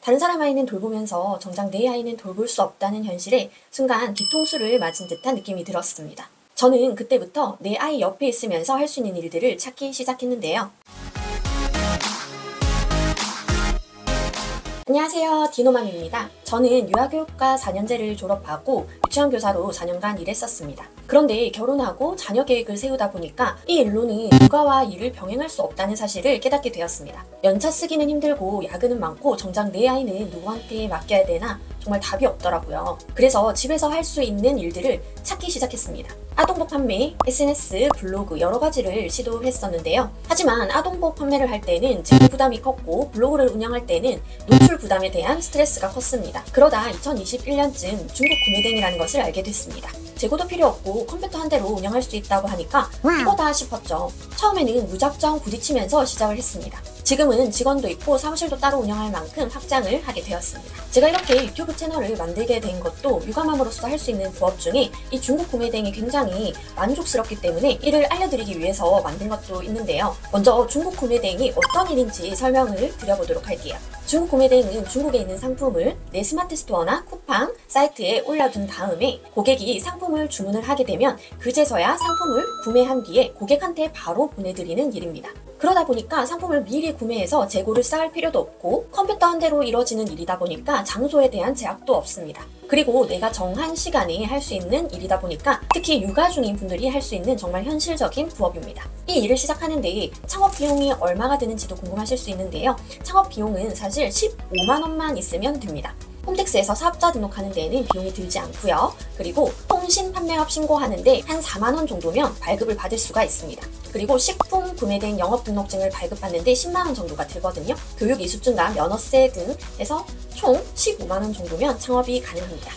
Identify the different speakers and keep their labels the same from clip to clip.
Speaker 1: 다른 사람 아이는 돌보면서 정작 내 아이는 돌볼 수 없다는 현실에 순간 뒤통수를 맞은 듯한 느낌이 들었습니다. 저는 그때부터 내 아이 옆에 있으면서 할 수 있는 일들을 찾기 시작했는데요. 안녕하세요, 디노맘입니다. 저는 유아교육과 4년제를 졸업하고 유치원 교사로 4년간 일했었습니다. 그런데 결혼하고 자녀 계획을 세우다 보니까 이 일로는 육아와 일을 병행할 수 없다는 사실을 깨닫게 되었습니다. 연차 쓰기는 힘들고 야근은 많고 정작 내 아이는 누구한테 맡겨야 되나 정말 답이 없더라고요. 그래서 집에서 할 수 있는 일들을 찾기 시작했습니다. 아동복 판매, SNS, 블로그 여러 가지를 시도했었는데요. 하지만 아동복 판매를 할 때는 재고 부담이 컸고 블로그를 운영할 때는 노출 부담에 대한 스트레스가 컸습니다. 그러다 2021년쯤 중국 구매댕이라는 것을 알게 됐습니다. 재고도 필요 없고 컴퓨터 한 대로 운영할 수 있다고 하니까 이거다 싶었죠. 처음에는 무작정 부딪히면서 시작을 했습니다. 지금은 직원도 있고 사무실도 따로 운영할 만큼 확장을 하게 되었습니다. 제가 이렇게 유튜브 채널을 만들게 된 것도 육아맘으로서 할 수 있는 부업 중에 이 중국 구매댕이 굉장히 만족스럽기 때문에 이를 알려드리기 위해서 만든 것도 있는데요. 먼저 중국 구매댕이 어떤 일인지 설명을 드려보도록 할게요. 중국 구매댕은 중국에 있는 상품을 내 스마트 스토어나 쿠팡 사이트에 올려둔 다음에 고객이 상품을 주문을 하게 되면 그제서야 상품을 구매한 뒤에 고객한테 바로 보내드리는 일입니다. 그러다 보니까 상품을 미리 구매해서 재고를 쌓을 필요도 없고 컴퓨터 한 대로 이루어지는 일이다 보니까 장소에 대한 제약도 없습니다. 그리고 내가 정한 시간에 할 수 있는 일이다 보니까 특히 육아 중인 분들이 할 수 있는 정말 현실적인 부업입니다. 이 일을 시작하는데 창업 비용이 얼마가 드는지도 궁금하실 수 있는데요. 창업 비용은 사실 15만 원만 있으면 됩니다. 홈택스에서 사업자 등록하는 데에는 비용이 들지 않고요. 그리고 통신 판매업 신고하는데 한 4만 원 정도면 발급을 받을 수가 있습니다. 그리고 식품 구매된 영업등록증을 발급받는데 10만 원 정도가 들거든요. 교육 이수증과 면허세 등 해서 총 15만 원 정도면 창업이 가능합니다.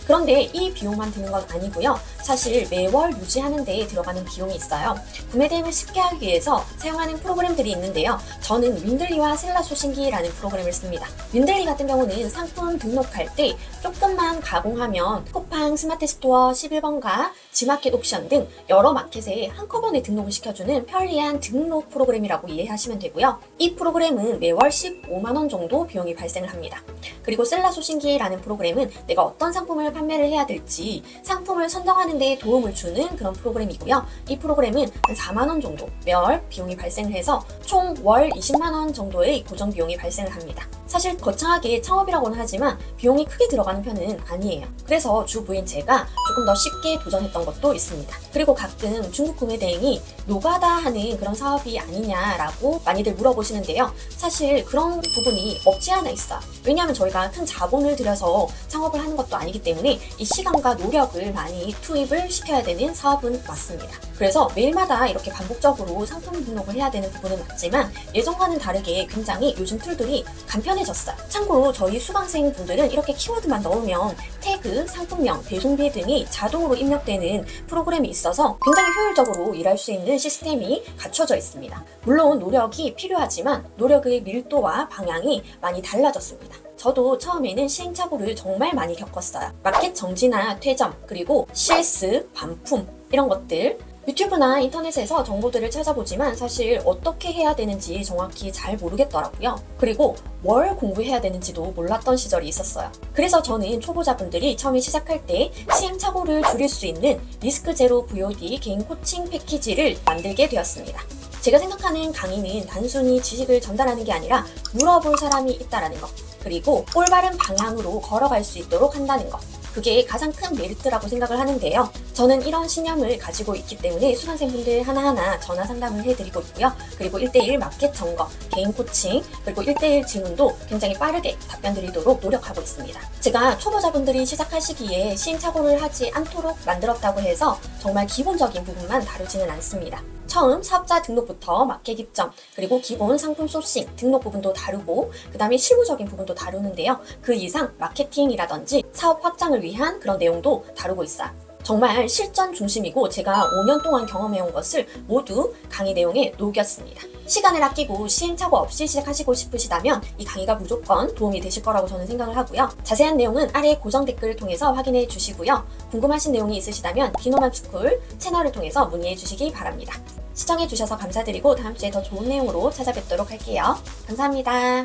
Speaker 1: 그런데 이 비용만 드는 건 아니고요. 사실 매월 유지하는 데에 들어가는 비용이 있어요. 구매대행을 쉽게 하기 위해서 사용하는 프로그램들이 있는데요. 저는 윈들리와 셀라소신기라는 프로그램을 씁니다. 윈들리 같은 경우는 상품 등록할 때 조금만 가공하면 쿠팡, 스마트스토어, 11번가, 지마켓 옥션 등 여러 마켓에 한꺼번에 등록을 시켜주는 편리한 등록 프로그램이라고 이해하시면 되고요. 이 프로그램은 매월 15만 원 정도 비용이 발생을 합니다. 그리고 셀라소신기라는 프로그램은 내가 어떤 상품을 판매를 해야 될지 상품을 선정하는 데 도움을 주는 그런 프로그램이고요. 이 프로그램은 한 4만 원 정도 매월 비용이 발생을 해서 총 월 20만 원 정도의 고정 비용이 발생을 합니다. 사실 거창하게 창업이라고는 하지만 비용이 크게 들어가는 편은 아니에요. 그래서 주부인 제가 조금 더 쉽게 도전했던 것도 있습니다. 그리고 가끔 중국 구매대행이 노가다 하는 그런 사업이 아니냐라고 많이들 물어보시는데요. 사실 그런 부분이 없지 않아 있어요. 왜냐하면 저희가 큰 자본을 들여서 창업을 하는 것도 아니기 때문에 이 시간과 노력을 많이 투입을 시켜야 되는 사업은 맞습니다. 그래서 매일마다 이렇게 반복적으로 상품 등록을 해야 되는 부분은 맞지만 예전과는 다르게 굉장히 요즘 툴들이 간편해졌어요. 참고로 저희 수강생 분들은 이렇게 키워드만 넣으면 태그, 상품명, 배송비 등이 자동으로 입력되는 프로그램이 있어서 굉장히 효율적으로 일할 수 있는 시스템이 갖춰져 있습니다. 물론 노력이 필요하지만 노력의 밀도와 방향이 많이 달라졌습니다. 저도 처음에는 시행착오를 정말 많이 겪었어요. 마켓 정지나 퇴점, 그리고 CS, 반품 이런 것들 유튜브나 인터넷에서 정보들을 찾아보지만 사실 어떻게 해야 되는지 정확히 잘 모르겠더라고요. 그리고 뭘 공부해야 되는지도 몰랐던 시절이 있었어요. 그래서 저는 초보자분들이 처음에 시작할 때 시행착오를 줄일 수 있는 리스크 제로 VOD 개인 코칭 패키지를 만들게 되었습니다. 제가 생각하는 강의는 단순히 지식을 전달하는 게 아니라 물어볼 사람이 있다는 것, 그리고 올바른 방향으로 걸어갈 수 있도록 한다는 것, 그게 가장 큰 메리트라고 생각을 하는데요. 저는 이런 신념을 가지고 있기 때문에 수강생분들 하나하나 전화 상담을 해드리고 있고요. 그리고 1:1 마켓 점검, 개인 코칭, 그리고 1:1 질문도 굉장히 빠르게 답변 드리도록 노력하고 있습니다. 제가 초보자분들이 시작하시기에 시행착오를 하지 않도록 만들었다고 해서 정말 기본적인 부분만 다루지는 않습니다. 처음 사업자 등록부터 마켓 입점, 그리고 기본 상품 소싱, 등록 부분도 다루고 그 다음에 실무적인 부분도 다루는데요. 그 이상 마케팅이라든지 사업 확장을 위한 그런 내용도 다루고 있어요. 정말 실전 중심이고 제가 5년 동안 경험해온 것을 모두 강의 내용에 녹였습니다. 시간을 아끼고 시행착오 없이 시작하시고 싶으시다면 이 강의가 무조건 도움이 되실 거라고 저는 생각을 하고요. 자세한 내용은 아래 고정 댓글을 통해서 확인해 주시고요. 궁금하신 내용이 있으시다면 디노맘스쿨 채널을 통해서 문의해 주시기 바랍니다. 시청해 주셔서 감사드리고 다음 주에 더 좋은 내용으로 찾아뵙도록 할게요. 감사합니다.